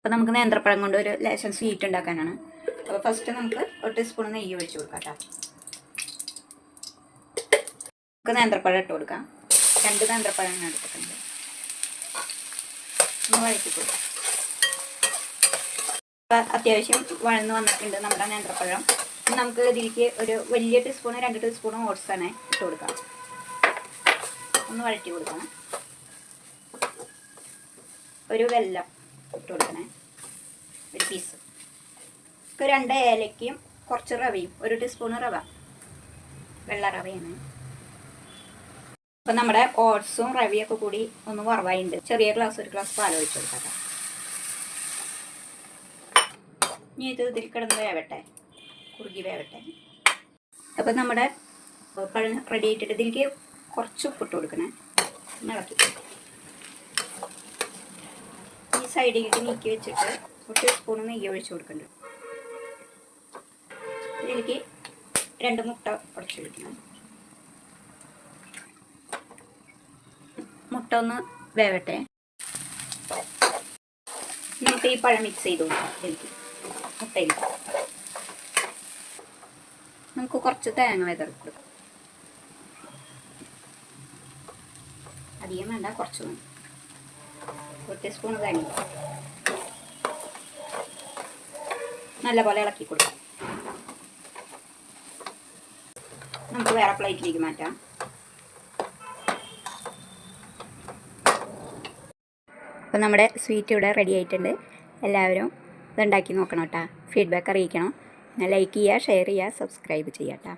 അപ്പോൾ നമുക്ക് നേന്ത്രപ്പഴം കൊണ്ട് ഒരു ലേശം സ്വീറ്റ് ഉണ്ടാക്കാനാണ്. അപ്പോൾ ഫസ്റ്റ് നമുക്ക് 1 ടീസ്പൂൺ നെയ്യ് ഒഴിച്ച് കൊടുക്കാം കേട്ടോ. നമുക്ക് നേന്ത്രപ്പഴം ഇട്ട് കൊടുക്കാം. 2 നേന്ത്രപ്പഴം ഞാൻ എടുത്തിട്ടുണ്ട്. ഒന്ന് വഴറ്റി കൊടുക്കാം. അപ്പോൾ അത്യാവശ്യം വഴന്ന് വന്നിട്ടുണ്ട് നമ്മുടെ നേന്ത്രപ്പഴം. നമുക്ക് ഇതിലേക്ക് ഒരു വലിയ ടീസ്പൂൺ 2 ടീസ്പൂൺ ഓട്സാണ് ഇട്ട് കൊടുക്കാം. ഒന്ന് വഴറ്റി കൊടുക്കണം. ഒരു വെല്ലം ഇട്ട് കൊടുക്കണേ, ഒരു പീസ്. 2 ഏലക്കയും കുറച്ച് റവയും, 1 ടീസ്പൂൺ റവ, വെള്ള റവയാണ്. അപ്പം നമ്മുടെ ഓട്സും റവയൊക്കെ കൂടി ഒന്ന് വറവായിട്ടുണ്ട്. ചെറിയ ഗ്ലാസ് 1 ഗ്ലാസ് പാൽ ഒഴിച്ച് കൊടുക്കാം. ഇനി ഇതിൽ കിടന്ന് വേവട്ടെ, കുറുകി വേവട്ടെ. അപ്പം നമ്മുടെ പഴം റെഡി ആയിട്ടിട്ട് ഇതിലേക്ക് കുറച്ച് ഉപ്പിട്ട് കൊടുക്കണേ, ഇളക്കി കൊടുക്കാം. ഈ സൈഡിലേക്ക് നീക്കി വെച്ചിട്ട് 1 ടീസ്പൂൺ നെയ്യ് ഒഴിച്ച് കൊടുക്കുന്നുണ്ട്. ഇതിലേക്ക് 2 മുട്ട ഉടച്ചൊഴിക്കണം. മുട്ട ഒന്ന് വേവട്ടെ. നമുക്ക് ഈ പഴം മിക്സ് ചെയ്ത് കൊടുക്കാം. ഇതിലേക്ക് മുട്ടയിൽ നമുക്ക് കുറച്ച് തേങ്ങ വിതറി കൊടുക്കാം. അധികം വേണ്ട, കുറച്ച് മതി. 1 ടീസ്പൂൺ തേങ്ങ നല്ലപോലെ ഇളക്കി കൊടുക്കാം. നമുക്ക് വേറെ പ്ലേറ്റിലേക്ക് മാറ്റാം. അപ്പോൾ നമ്മുടെ സ്വീറ്റ് ഇവിടെ റെഡി ആയിട്ടുണ്ട്. എല്ലാവരും ഇതുണ്ടാക്കി നോക്കണം കേട്ടോ. ഫീഡ്ബാക്ക് അറിയിക്കണം. ലൈക്ക് ചെയ്യുക, ഷെയർ ചെയ്യുക, സബ്സ്ക്രൈബ് ചെയ്യാം കേട്ടോ.